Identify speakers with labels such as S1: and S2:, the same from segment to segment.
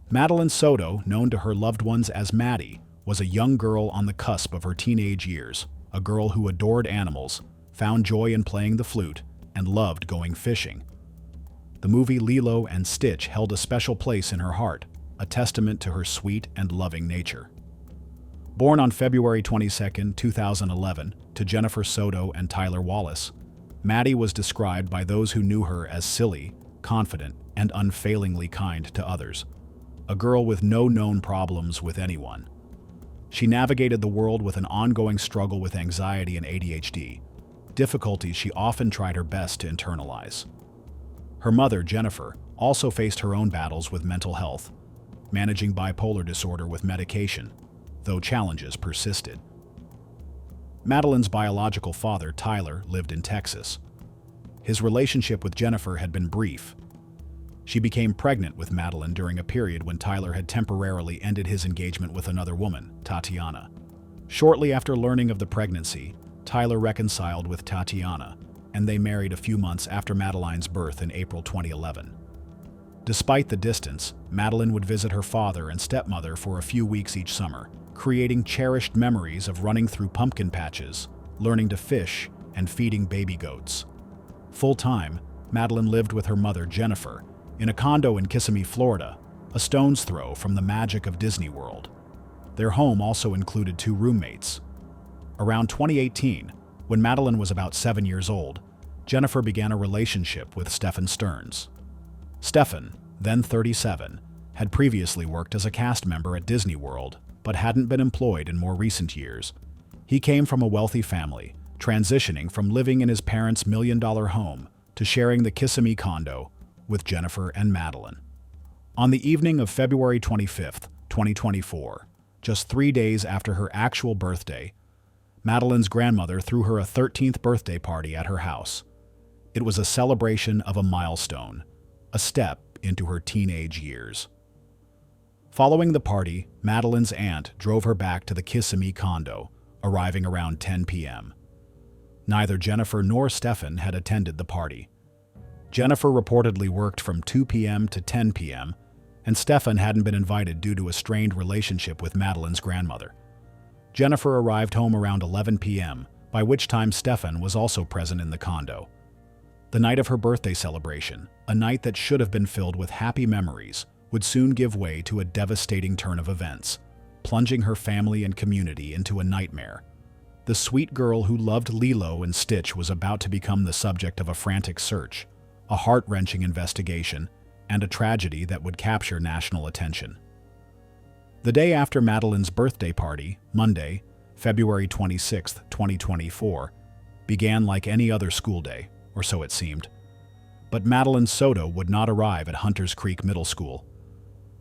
S1: Madeleine Soto, known to her loved ones as Maddie, was a young girl on the cusp of her teenage years, a girl who adored animals, found joy in playing the flute, and loved going fishing. The movie Lilo and Stitch held a special place in her heart, a testament to her sweet and loving nature. Born on February 22, 2011, to Jennifer Soto and Tyler Wallace, Maddie was described by those who knew her as silly, confident, and unfailingly kind to others, a girl with no known problems with anyone. She navigated the world with an ongoing struggle with anxiety and ADHD, difficulties she often tried her best to internalize. Her mother, Jennifer, also faced her own battles with mental health, managing bipolar disorder with medication, though challenges persisted. Madeleine's biological father, Tyler, lived in Texas. His relationship with Jennifer had been brief. She became pregnant with Madeleine during a period when Tyler had temporarily ended his engagement with another woman, Tatiana. Shortly after learning of the pregnancy, Tyler reconciled with Tatiana, and they married a few months after Madeleine's birth in April 2011. Despite the distance, Madeleine would visit her father and stepmother for a few weeks each summer, creating cherished memories of running through pumpkin patches, learning to fish, and feeding baby goats. Full-time, Madeleine lived with her mother, Jennifer, in a condo in Kissimmee, Florida, a stone's throw from the magic of Disney World. Their home also included 2 roommates. Around 2018, when Madeleine was about 7 years old, Jennifer began a relationship with Stephen Stearns. Stephen, then 37, had previously worked as a cast member at Disney World, but hadn't been employed in more recent years. He came from a wealthy family, transitioning from living in his parents' million-dollar home to sharing the Kissimmee condo with Jennifer and Madeleine. On the evening of February 25, 2024, just 3 days after her actual birthday, Madeleine's grandmother threw her a 13th birthday party at her house. It was a celebration of a milestone, a step into her teenage years. Following the party, Madeleine's aunt drove her back to the Kissimmee condo, arriving around 10 p.m. Neither Jennifer nor Stephen had attended the party. Jennifer reportedly worked from 2 p.m. to 10 p.m., and Stephen hadn't been invited due to a strained relationship with Madeleine's grandmother. Jennifer arrived home around 11 p.m., by which time Stephen was also present in the condo. The night of her birthday celebration, a night that should have been filled with happy memories, would soon give way to a devastating turn of events, plunging her family and community into a nightmare. The sweet girl who loved Lilo and Stitch was about to become the subject of a frantic search, a heart-wrenching investigation, and a tragedy that would capture national attention. The day after Madeleine's birthday party, Monday, February 26, 2024, began like any other school day, or so it seemed. But Madeleine Soto would not arrive at Hunters Creek Middle School.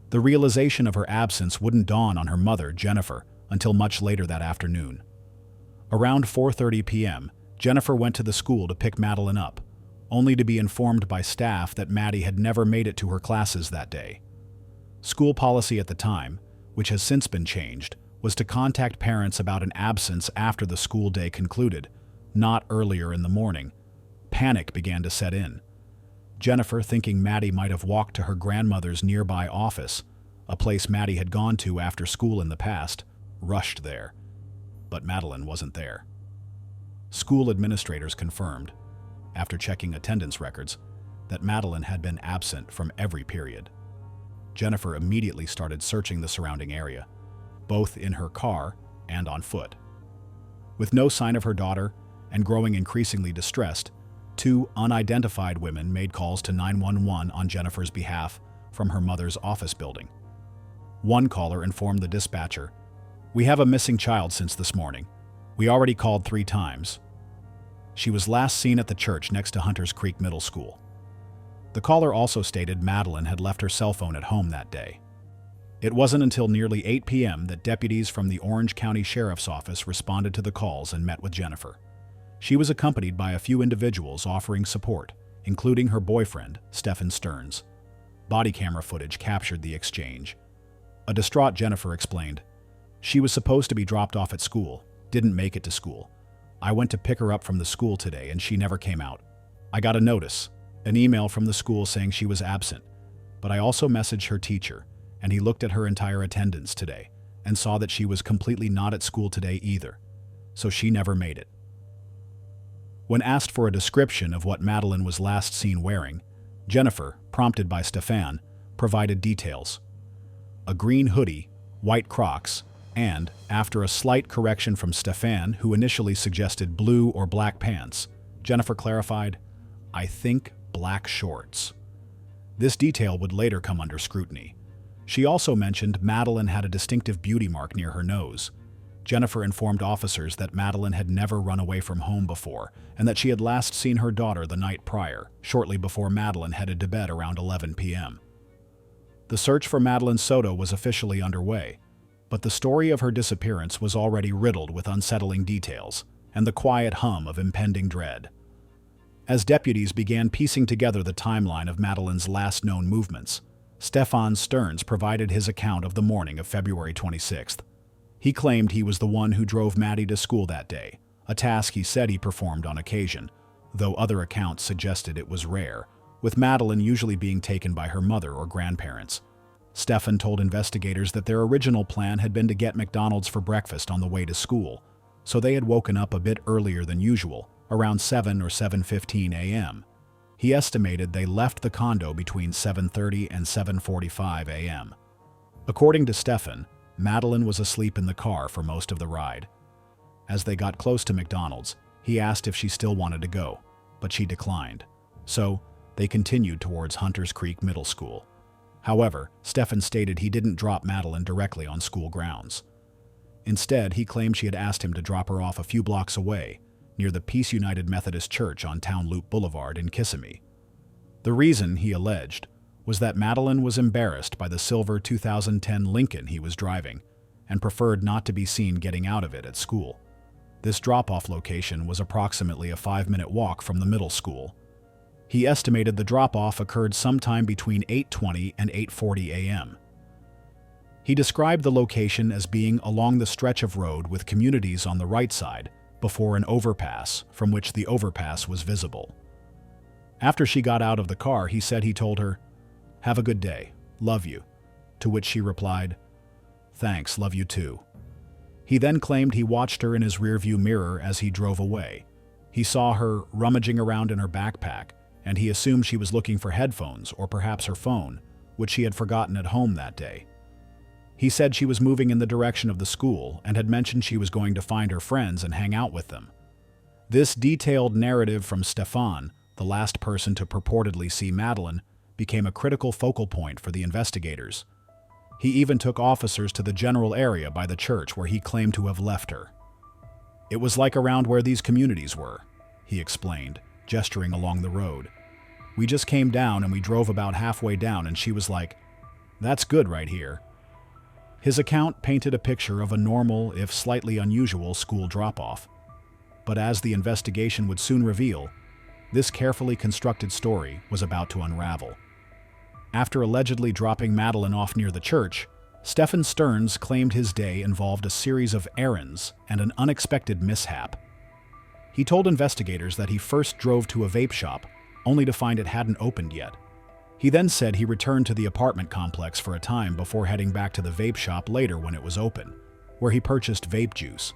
S1: The realization of her absence wouldn't dawn on her mother, Jennifer, until much later that afternoon. Around 4:30 p.m., Jennifer went to the school to pick Madeleine up, only to be informed by staff that Maddie had never made it to her classes that day. School policy at the time, which has since been changed, was to contact parents about an absence after the school day concluded, not earlier in the morning. Panic began to set in. Jennifer, thinking Maddie might have walked to her grandmother's nearby office, a place Maddie had gone to after school in the past, rushed there. But Madeleine wasn't there. School administrators confirmed, after checking attendance records, that Madeleine had been absent from every period. Jennifer immediately started searching the surrounding area, both in her car and on foot. With no sign of her daughter and growing increasingly distressed, 2 unidentified women made calls to 911 on Jennifer's behalf from her mother's office building. One caller informed the dispatcher, "We have a missing child since this morning. We already called 3 times. She was last seen at the church next to Hunters Creek Middle School." The caller also stated Madeleine had left her cell phone at home that day. It wasn't until nearly 8 p.m. that deputies from the Orange County Sheriff's Office responded to the calls and met with Jennifer. She was accompanied by a few individuals offering support, including her boyfriend, Stephen Stearns. Body camera footage captured the exchange. A distraught Jennifer explained, "She was supposed to be dropped off at school, didn't make it to school. I went to pick her up from the school today and she never came out. I got a notice, an email from the school saying she was absent, but I also messaged her teacher, and he looked at her entire attendance today and saw that she was completely not at school today either, so she never made it. When asked for a description of what Madeleine was last seen wearing, Jennifer, prompted by Stefan, provided details. A green hoodie, white Crocs, and, after a slight correction from Stefan, who initially suggested blue or black pants, Jennifer clarified, "I think black shorts." This detail would later come under scrutiny. She also mentioned Madeleine had a distinctive beauty mark near her nose. Jennifer informed officers that Madeleine had never run away from home before and that she had last seen her daughter the night prior, shortly before Madeleine headed to bed around 11 p.m. The search for Madeleine Soto was officially underway, but the story of her disappearance was already riddled with unsettling details and the quiet hum of impending dread. As deputies began piecing together the timeline of Madeleine's last known movements, Stefan Stearns provided his account of the morning of February 26th. He claimed he was the one who drove Maddie to school that day, a task he said he performed on occasion, though other accounts suggested it was rare, with Madeleine usually being taken by her mother or grandparents. Stefan told investigators that their original plan had been to get McDonald's for breakfast on the way to school, so they had woken up a bit earlier than usual, around 7 or 7:15 a.m. He estimated they left the condo between 7:30 and 7:45 a.m. According to Stefan, Madeleine was asleep in the car for most of the ride. As they got close to McDonald's, he asked if she still wanted to go, but she declined. So, they continued towards Hunters Creek Middle School. However, Stefan stated he didn't drop Madeleine directly on school grounds. Instead, he claimed she had asked him to drop her off a few blocks away, near the Peace United Methodist Church on Town Loop Boulevard in Kissimmee. The reason, he alleged, was that Madeleine was embarrassed by the silver 2010 Lincoln he was driving and preferred not to be seen getting out of it at school. This drop-off location was approximately a 5-minute walk from the middle school. He estimated the drop-off occurred sometime between 8:20 and 8:40 a.m. He described the location as being along the stretch of road with communities on the right side before an overpass from which the overpass was visible. After she got out of the car, he said he told her, "Have a good day. Love you." To which she replied, "Thanks, love you too." He then claimed he watched her in his rearview mirror as he drove away. He saw her rummaging around in her backpack, and he assumed she was looking for headphones or perhaps her phone, which she had forgotten at home that day. He said she was moving in the direction of the school and had mentioned she was going to find her friends and hang out with them. This detailed narrative from Stefan, the last person to purportedly see Madeleine, became a critical focal point for the investigators. He even took officers to the general area by the church where he claimed to have left her. "It was like around where these communities were," he explained, gesturing along the road. "We just came down and we drove about halfway down and she was like, 'That's good right here.'" His account painted a picture of a normal, if slightly unusual, school drop-off. But as the investigation would soon reveal, this carefully constructed story was about to unravel. After allegedly dropping Madeleine off near the church, Stefan Stearns claimed his day involved a series of errands and an unexpected mishap. He told investigators that he first drove to a vape shop, only to find it hadn't opened yet. He then said he returned to the apartment complex for a time before heading back to the vape shop later when it was open, where he purchased vape juice.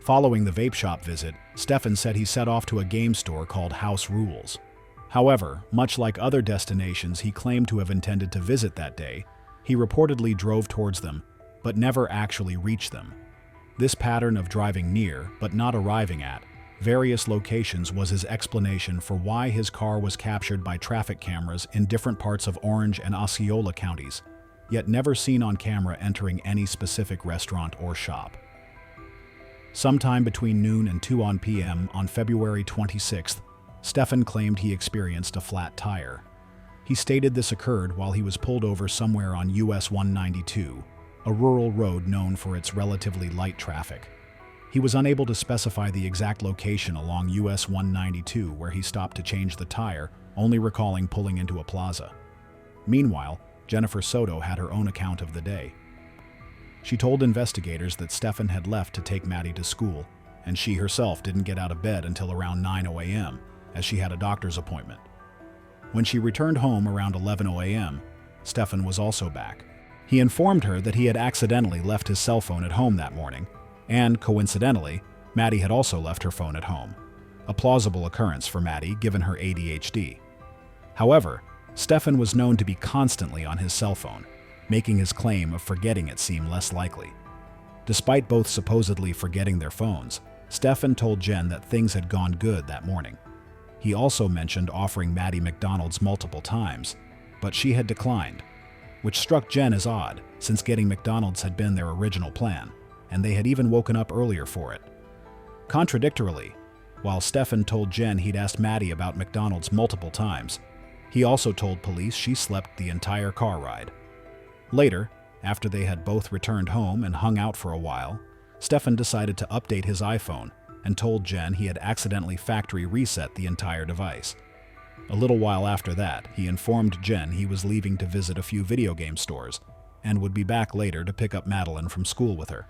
S1: Following the vape shop visit, Stefan said he set off to a game store called House Rules. However, much like other destinations he claimed to have intended to visit that day, he reportedly drove towards them, but never actually reached them. This pattern of driving near, but not arriving at, various locations was his explanation for why his car was captured by traffic cameras in different parts of Orange and Osceola counties, yet never seen on camera entering any specific restaurant or shop. Sometime between noon and 2 p.m. on February 26th, Stefan claimed he experienced a flat tire. He stated this occurred while he was pulled over somewhere on US 192, a rural road known for its relatively light traffic. He was unable to specify the exact location along US 192 where he stopped to change the tire, only recalling pulling into a plaza. Meanwhile, Jennifer Soto had her own account of the day. She told investigators that Stefan had left to take Maddie to school, and she herself didn't get out of bed until around 9 a.m., as she had a doctor's appointment. When she returned home around 11 a.m., Stefan was also back. He informed her that he had accidentally left his cell phone at home that morning, and, coincidentally, Maddie had also left her phone at home, a plausible occurrence for Maddie given her ADHD. However, Stefan was known to be constantly on his cell phone, making his claim of forgetting it seem less likely. Despite both supposedly forgetting their phones, Stefan told Jen that things had gone good that morning. He also mentioned offering Maddie McDonald's multiple times, but she had declined, which struck Jen as odd since getting McDonald's had been their original plan, and they had even woken up earlier for it. Contradictorily, while Stefan told Jen he'd asked Maddie about McDonald's multiple times, he also told police she slept the entire car ride. Later, after they had both returned home and hung out for a while, Stefan decided to update his iPhone and told Jen he had accidentally factory reset the entire device. A little while after that, he informed Jen he was leaving to visit a few video game stores and would be back later to pick up Madeleine from school with her.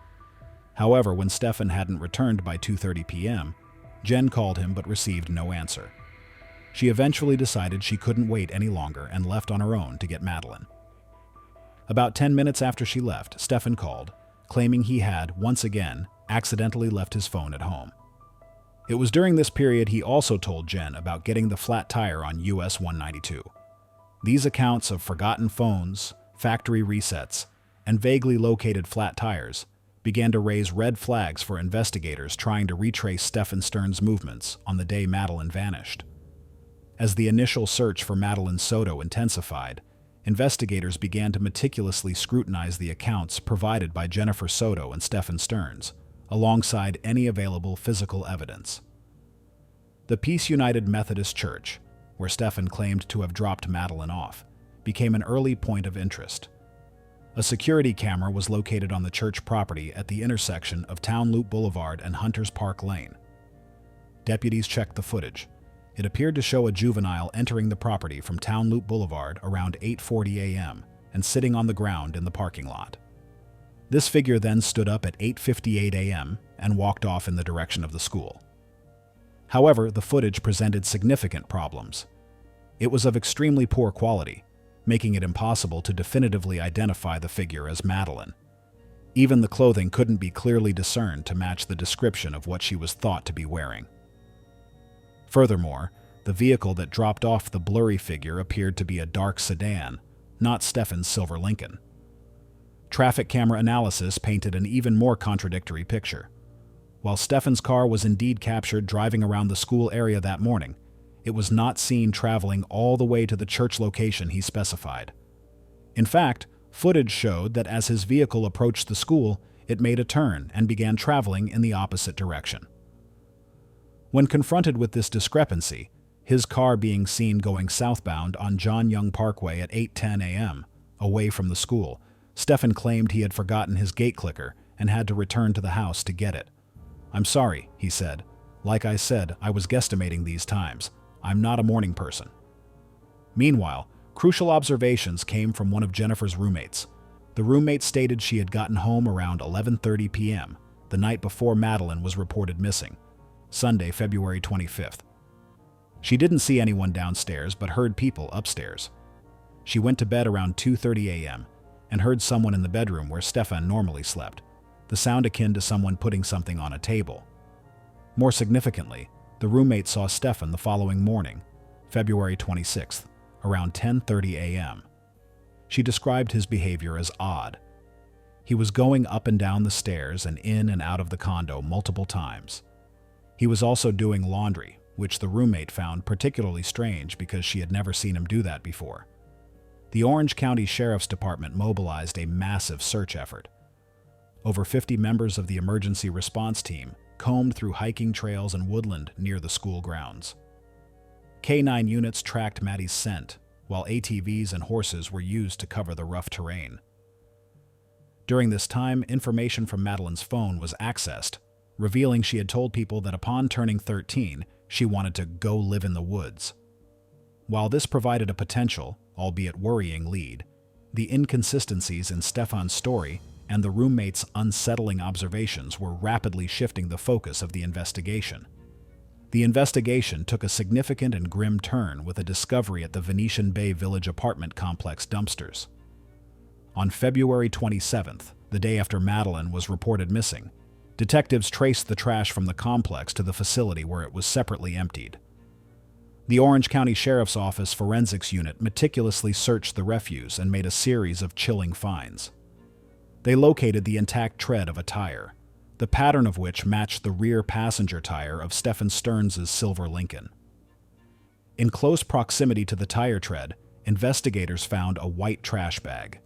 S1: However, when Stefan hadn't returned by 2:30 p.m., Jen called him but received no answer. She eventually decided she couldn't wait any longer and left on her own to get Madeleine. About 10 minutes after she left, Stefan called, claiming he had, once again, accidentally left his phone at home. It was during this period he also told Jen about getting the flat tire on US 192. These accounts of forgotten phones, factory resets, and vaguely located flat tires began to raise red flags for investigators trying to retrace Stefan Stern's movements on the day Madeleine vanished. As the initial search for Madeleine Soto intensified, investigators began to meticulously scrutinize the accounts provided by Jennifer Soto and Stefan Stearns, alongside any available physical evidence. The Peace United Methodist Church, where Stefan claimed to have dropped Madeleine off, became an early point of interest. A security camera was located on the church property at the intersection of Town Loop Boulevard and Hunters Park Lane. Deputies checked the footage. It appeared to show a juvenile entering the property from Town Loop Boulevard around 8:40 a.m. and sitting on the ground in the parking lot. This figure then stood up at 8:58 a.m. and walked off in the direction of the school. However, the footage presented significant problems. It was of extremely poor quality, making it impossible to definitively identify the figure as Madeleine. Even the clothing couldn't be clearly discerned to match the description of what she was thought to be wearing. Furthermore, the vehicle that dropped off the blurry figure appeared to be a dark sedan, not Stefan's silver Lincoln. Traffic camera analysis painted an even more contradictory picture. While Stefan's car was indeed captured driving around the school area that morning, it was not seen traveling all the way to the church location he specified. In fact, footage showed that as his vehicle approached the school, it made a turn and began traveling in the opposite direction. When confronted with this discrepancy, his car being seen going southbound on John Young Parkway at 8:10 a.m., away from the school, Stefan claimed he had forgotten his gate clicker and had to return to the house to get it. "I'm sorry," he said. "Like I said, I was guesstimating these times. I'm not a morning person." Meanwhile, crucial observations came from one of Jennifer's roommates. The roommate stated she had gotten home around 11:30 p.m., the night before Madeleine was reported missing, Sunday, February 25th. She didn't see anyone downstairs but heard people upstairs. She went to bed around 2:30 a.m. and heard someone in the bedroom where Stefan normally slept, the sound akin to someone putting something on a table. More significantly, the roommate saw Stefan the following morning, February 26th, around 10:30 a.m. She described his behavior as odd. He was going up and down the stairs and in and out of the condo multiple times. He was also doing laundry, which the roommate found particularly strange because she had never seen him do that before. The Orange County Sheriff's Department mobilized a massive search effort. Over 50 members of the emergency response team combed through hiking trails and woodland near the school grounds. K-9 units tracked Maddie's scent, while ATVs and horses were used to cover the rough terrain. During this time, information from Madeleine's phone was accessed, revealing she had told people that upon turning 13, she wanted to go live in the woods. While this provided a potential, albeit worrying, lead, the inconsistencies in Stefan's story and the roommate's unsettling observations were rapidly shifting the focus of the investigation. The investigation took a significant and grim turn with a discovery at the Venetian Bay Village apartment complex dumpsters. On February 27th, the day after Madeleine was reported missing, detectives traced the trash from the complex to the facility where it was separately emptied. The Orange County Sheriff's Office Forensics Unit meticulously searched the refuse and made a series of chilling finds. They located the intact tread of a tire, the pattern of which matched the rear passenger tire of Stephen Stearns' silver Lincoln. In close proximity to the tire tread, investigators found a white trash bag.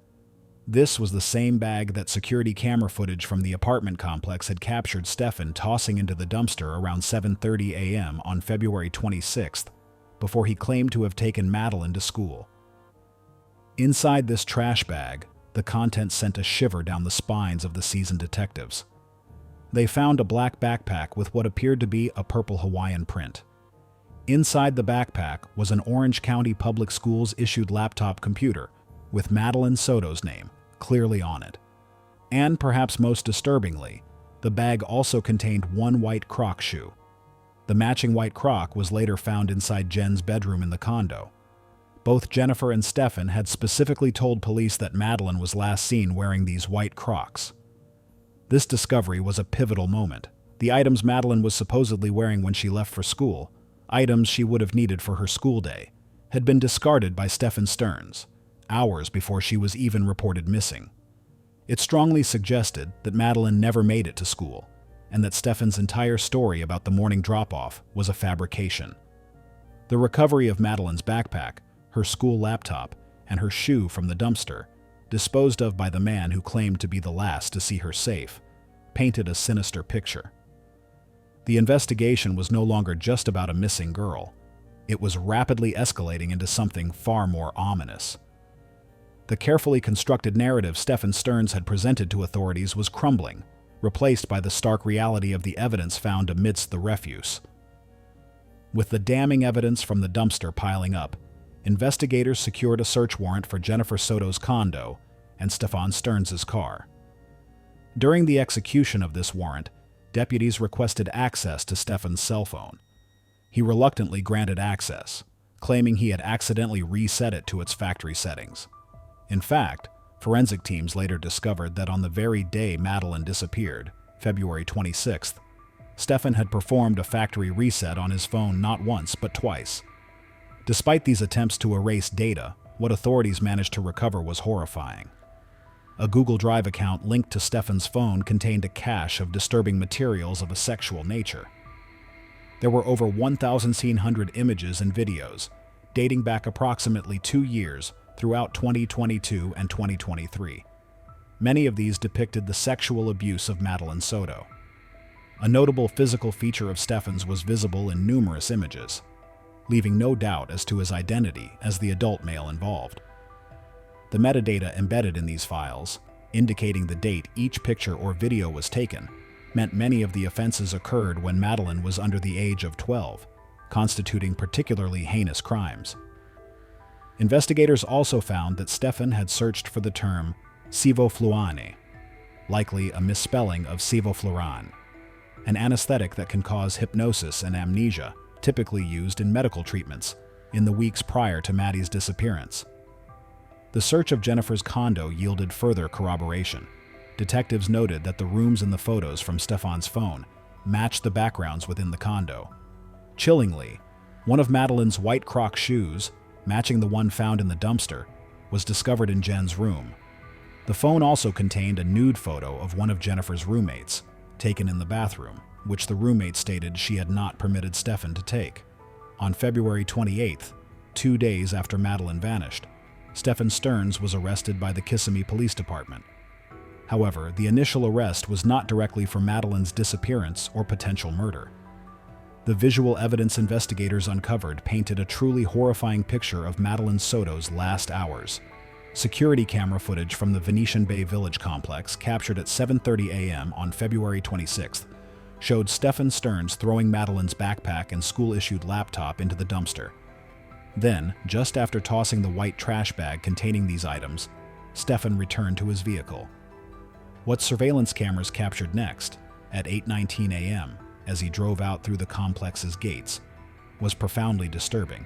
S1: This was the same bag that security camera footage from the apartment complex had captured Stephen tossing into the dumpster around 7:30 a.m. on February 26th, before he claimed to have taken Madeleine to school. Inside this trash bag, the contents sent a shiver down the spines of the seasoned detectives. They found a black backpack with what appeared to be a purple Hawaiian print. Inside the backpack was an Orange County Public Schools issued laptop computer with Madeleine Soto's name clearly on it. And perhaps most disturbingly, the bag also contained one white Croc shoe. The matching white Croc was later found inside Jen's bedroom in the condo. Both Jennifer and Stephen had specifically told police that Madeleine was last seen wearing these white Crocs. This discovery was a pivotal moment. The items Madeleine was supposedly wearing when she left for school, items she would have needed for her school day, had been discarded by Stephen Stearns, hours before she was even reported missing. It strongly suggested that Madeleine never made it to school, and that Stephen's entire story about the morning drop-off was a fabrication. The recovery of Madeleine's backpack, her school laptop, and her shoe from the dumpster, disposed of by the man who claimed to be the last to see her safe, painted a sinister picture. The investigation was no longer just about a missing girl. It was rapidly escalating into something far more ominous. The carefully constructed narrative Stephen Stearns had presented to authorities was crumbling, replaced by the stark reality of the evidence found amidst the refuse. With the damning evidence from the dumpster piling up, investigators secured a search warrant for Jennifer Soto's condo and Stephen Stearns' car. During the execution of this warrant, deputies requested access to Stephen's cell phone. He reluctantly granted access, claiming he had accidentally reset it to its factory settings. In fact, forensic teams later discovered that on the very day Madeleine disappeared, February 26th, Stephen had performed a factory reset on his phone not once but twice. Despite these attempts to erase data, what authorities managed to recover was horrifying. A Google Drive account linked to Stephen's phone contained a cache of disturbing materials of a sexual nature. There were over 1,700 images and videos, dating back approximately 2 years, throughout 2022 and 2023. Many of these depicted the sexual abuse of Madeleine Soto. A notable physical feature of Stephen's was visible in numerous images, leaving no doubt as to his identity as the adult male involved. The metadata embedded in these files, indicating the date each picture or video was taken, meant many of the offenses occurred when Madeleine was under the age of 12, constituting particularly heinous crimes. Investigators also found that Stephen had searched for the term sevoflurane, likely a misspelling of sevoflurane, an anesthetic that can cause hypnosis and amnesia, typically used in medical treatments, in the weeks prior to Maddie's disappearance. The search of Jennifer's condo yielded further corroboration. Detectives noted that the rooms in the photos from Stephen's phone matched the backgrounds within the condo. Chillingly, one of Madeleine's white Croc shoes, matching the one found in the dumpster, was discovered in Jen's room. The phone also contained a nude photo of one of Jennifer's roommates, taken in the bathroom, which the roommate stated she had not permitted Stephen to take. On February 28th, 2 days after Madeleine vanished, Stephen Stearns was arrested by the Kissimmee Police Department. However, the initial arrest was not directly for Madeleine's disappearance or potential murder. The visual evidence investigators uncovered painted a truly horrifying picture of Madeleine Soto's last hours. Security camera footage from the Venetian Bay Village complex, captured at 7:30 a.m. on February 26th, showed Stephen Stearns throwing Madeleine's backpack and school-issued laptop into the dumpster. Then, just after tossing the white trash bag containing these items, Stephen returned to his vehicle. What surveillance cameras captured next, at 8:19 a.m., as he drove out through the complex's gates, was profoundly disturbing,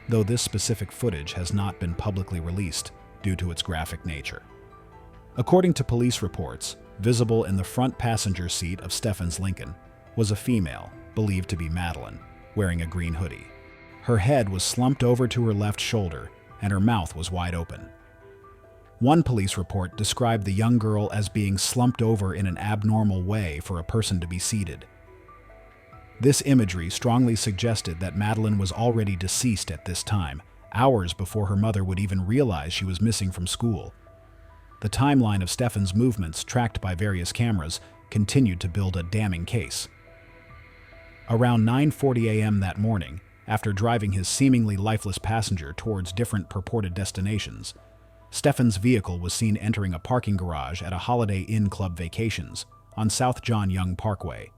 S1: though this specific footage has not been publicly released due to its graphic nature. According to police reports, visible in the front passenger seat of Stefan's Lincoln was a female, believed to be Madeleine, wearing a green hoodie. Her head was slumped over to her left shoulder, and her mouth was wide open. One police report described the young girl as being slumped over in an abnormal way for a person to be seated. This imagery strongly suggested that Madeleine was already deceased at this time, hours before her mother would even realize she was missing from school. The timeline of Stefan's movements, tracked by various cameras, continued to build a damning case. Around 9:40 a.m. that morning, after driving his seemingly lifeless passenger towards different purported destinations, Stefan's vehicle was seen entering a parking garage at a Holiday Inn Club Vacations on South John Young Parkway.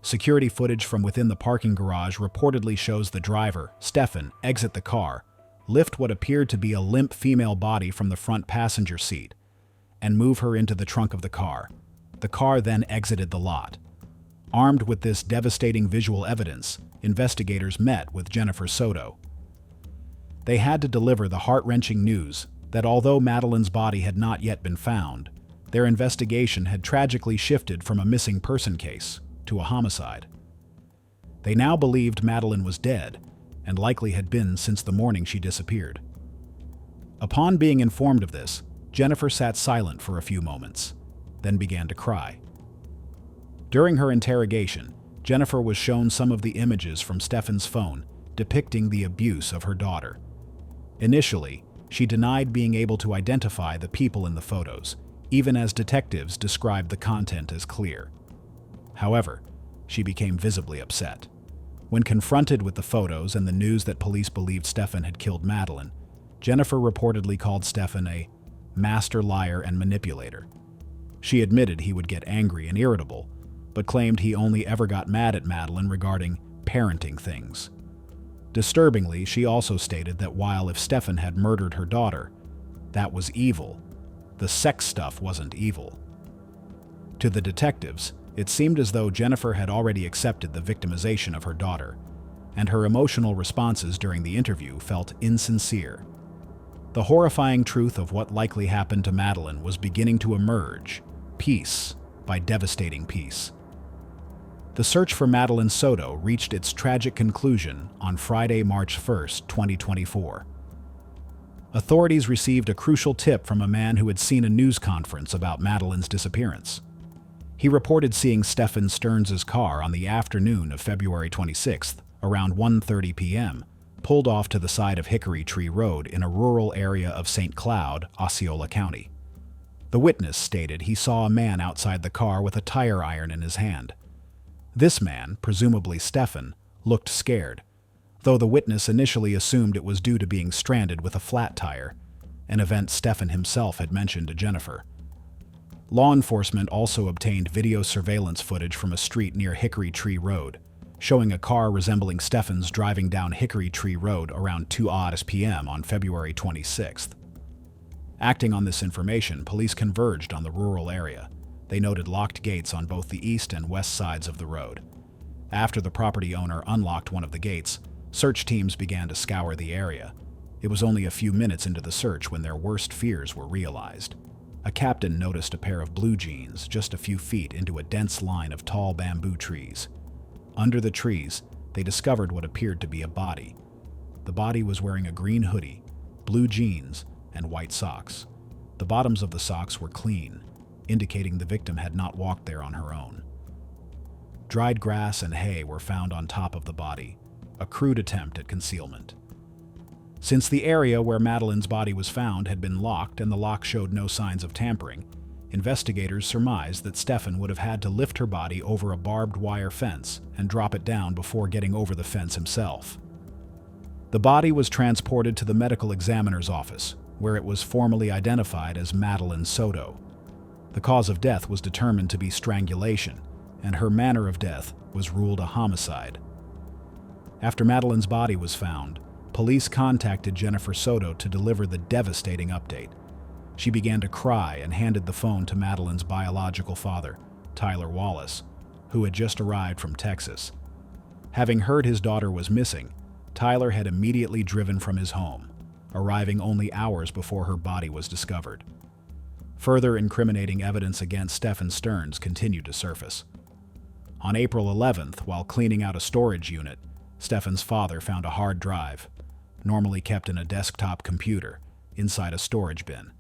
S1: Security footage from within the parking garage reportedly shows the driver, Stefan, exit the car, lift what appeared to be a limp female body from the front passenger seat, and move her into the trunk of the car. The car then exited the lot. Armed with this devastating visual evidence, investigators met with Jennifer Soto. They had to deliver the heart-wrenching news that although Madeleine's body had not yet been found, their investigation had tragically shifted from a missing person case to a homicide. They now believed Madeleine was dead, and likely had been since the morning she disappeared. Upon being informed of this, Jennifer sat silent for a few moments, then began to cry. During her interrogation, Jennifer was shown some of the images from Stefan's phone depicting the abuse of her daughter. Initially, she denied being able to identify the people in the photos, even as detectives described the content as clear. However, she became visibly upset. When confronted with the photos and the news that police believed Stefan had killed Madeleine, Jennifer reportedly called Stefan a master liar and manipulator. She admitted he would get angry and irritable, but claimed he only ever got mad at Madeleine regarding parenting things. Disturbingly, she also stated that while if Stefan had murdered her daughter, that was evil, the sex stuff wasn't evil. To the detectives, it seemed as though Jennifer had already accepted the victimization of her daughter, and her emotional responses during the interview felt insincere. The horrifying truth of what likely happened to Madeleine was beginning to emerge, piece by devastating piece. The search for Madeleine Soto reached its tragic conclusion on Friday, March 1, 2024. Authorities received a crucial tip from a man who had seen a news conference about Madeleine's disappearance. He reported seeing Stefan Stearns' car on the afternoon of February 26th, around 1:30 p.m., pulled off to the side of Hickory Tree Road in a rural area of St. Cloud, Osceola County. The witness stated he saw a man outside the car with a tire iron in his hand. This man, presumably Stefan, looked scared, though the witness initially assumed it was due to being stranded with a flat tire, an event Stefan himself had mentioned to Jennifer. Law enforcement also obtained video surveillance footage from a street near Hickory Tree Road, showing a car resembling Stefan's driving down Hickory Tree Road around 2:00 p.m. on February 26th. Acting on this information, police converged on the rural area. They noted locked gates on both the east and west sides of the road. After the property owner unlocked one of the gates, search teams began to scour the area. It was only a few minutes into the search when their worst fears were realized. A captain noticed a pair of blue jeans just a few feet into a dense line of tall bamboo trees. Under the trees, they discovered what appeared to be a body. The body was wearing a green hoodie, blue jeans, and white socks. The bottoms of the socks were clean, indicating the victim had not walked there on her own. Dried grass and hay were found on top of the body, a crude attempt at concealment. Since the area where Madeleine's body was found had been locked and the lock showed no signs of tampering, investigators surmised that Stefan would have had to lift her body over a barbed wire fence and drop it down before getting over the fence himself. The body was transported to the medical examiner's office, where it was formally identified as Madeleine Soto. The cause of death was determined to be strangulation, and her manner of death was ruled a homicide. After Madeleine's body was found, police contacted Jennifer Soto to deliver the devastating update. She began to cry and handed the phone to Madeleine's biological father, Tyler Wallace, who had just arrived from Texas. Having heard his daughter was missing, Tyler had immediately driven from his home, arriving only hours before her body was discovered. Further incriminating evidence against Stephen Stearns continued to surface. On April 11th, while cleaning out a storage unit, Stephen's father found a hard drive, normally kept in a desktop computer, inside a storage bin.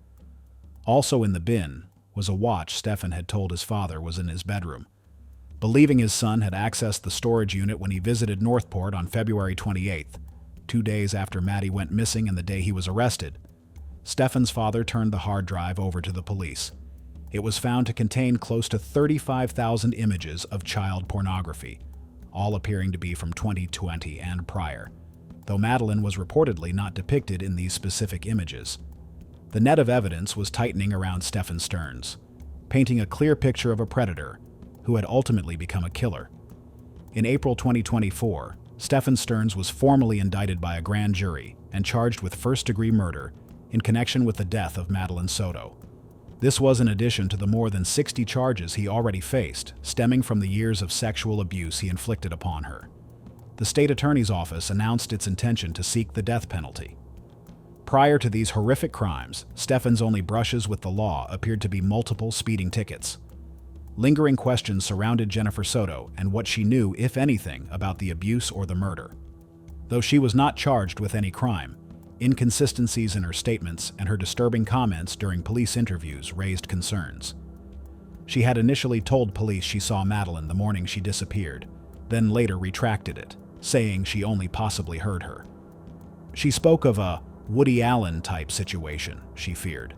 S1: Also in the bin was a watch Stephen had told his father was in his bedroom. Believing his son had accessed the storage unit when he visited Northport on February 28th, 2 days after Maddie went missing and the day he was arrested, Stephen's father turned the hard drive over to the police. It was found to contain close to 35,000 images of child pornography, all appearing to be from 2020 and prior, though Madeleine was reportedly not depicted in these specific images. The net of evidence was tightening around Stephen Stearns, painting a clear picture of a predator who had ultimately become a killer. In April 2024, Stephen Stearns was formally indicted by a grand jury and charged with first-degree murder in connection with the death of Madeleine Soto. This was in addition to the more than 60 charges he already faced, stemming from the years of sexual abuse he inflicted upon her. The state attorney's office announced its intention to seek the death penalty. Prior to these horrific crimes, Stephen's only brushes with the law appeared to be multiple speeding tickets. Lingering questions surrounded Jennifer Soto and what she knew, if anything, about the abuse or the murder. Though she was not charged with any crime, inconsistencies in her statements and her disturbing comments during police interviews raised concerns. She had initially told police she saw Madeleine the morning she disappeared, then later retracted it, saying she only possibly heard her. She spoke of a Woody Allen-type situation, she feared,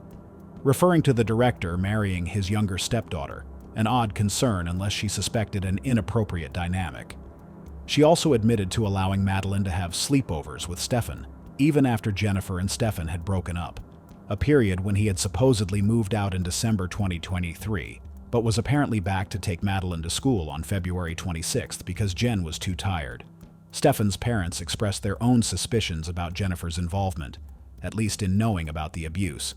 S1: referring to the director marrying his younger stepdaughter, an odd concern unless she suspected an inappropriate dynamic. She also admitted to allowing Madeleine to have sleepovers with Stephen, even after Jennifer and Stephen had broken up, a period when he had supposedly moved out in December 2023, but was apparently back to take Madeleine to school on February 26th because Jen was too tired. Stephen's parents expressed their own suspicions about Jennifer's involvement, at least in knowing about the abuse.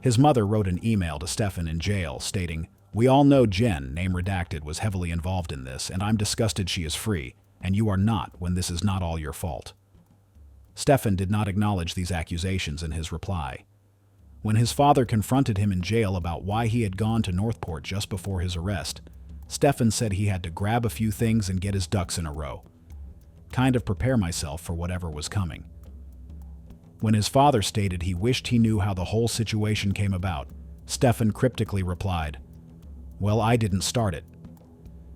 S1: His mother wrote an email to Stephen in jail stating, "We all know Jen, name redacted, was heavily involved in this, and I'm disgusted she is free, and you are not when this is not all your fault." Stephen did not acknowledge these accusations in his reply. When his father confronted him in jail about why he had gone to Northport just before his arrest, Stephen said he had to grab a few things and get his ducks in a row. Kind of prepare myself for whatever was coming. When his father stated he wished he knew how the whole situation came about, Stephen cryptically replied, "Well, I didn't start it."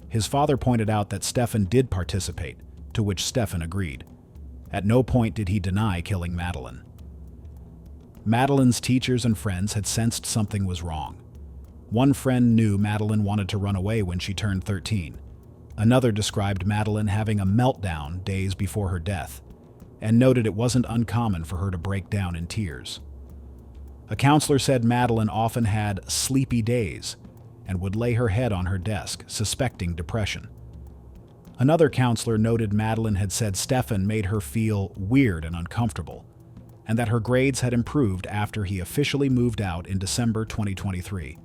S1: His father pointed out that Stephen did participate, to which Stephen agreed. At no point did he deny killing Madeleine. Madeleine's teachers and friends had sensed something was wrong. One friend knew Madeleine wanted to run away when she turned 13. Another described Madeleine having a meltdown days before her death, and noted it wasn't uncommon for her to break down in tears. A counselor said Madeleine often had sleepy days and would lay her head on her desk, suspecting depression. Another counselor noted Madeleine had said Stephen made her feel weird and uncomfortable, and that her grades had improved after he officially moved out in December 2023.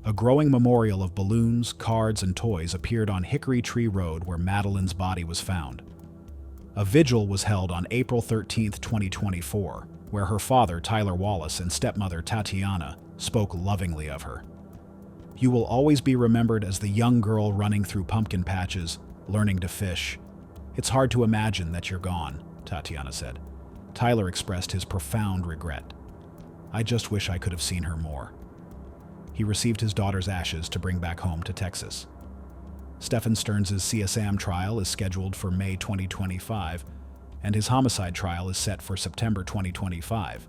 S1: A growing memorial of balloons, cards, and toys appeared on Hickory Tree Road where Madeleine's body was found. A vigil was held on April 13, 2024, where her father, Tyler Wallace, and stepmother, Tatiana, spoke lovingly of her. "You will always be remembered as the young girl running through pumpkin patches, learning to fish. It's hard to imagine that you're gone," Tatiana said. Tyler expressed his profound regret. "I just wish I could have seen her more." He received his daughter's ashes to bring back home to Texas. Stephen Stearns' CSAM trial is scheduled for May 2025, and his homicide trial is set for September 2025.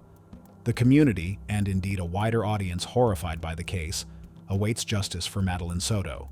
S1: The community, and indeed a wider audience horrified by the case, awaits justice for Madeleine Soto.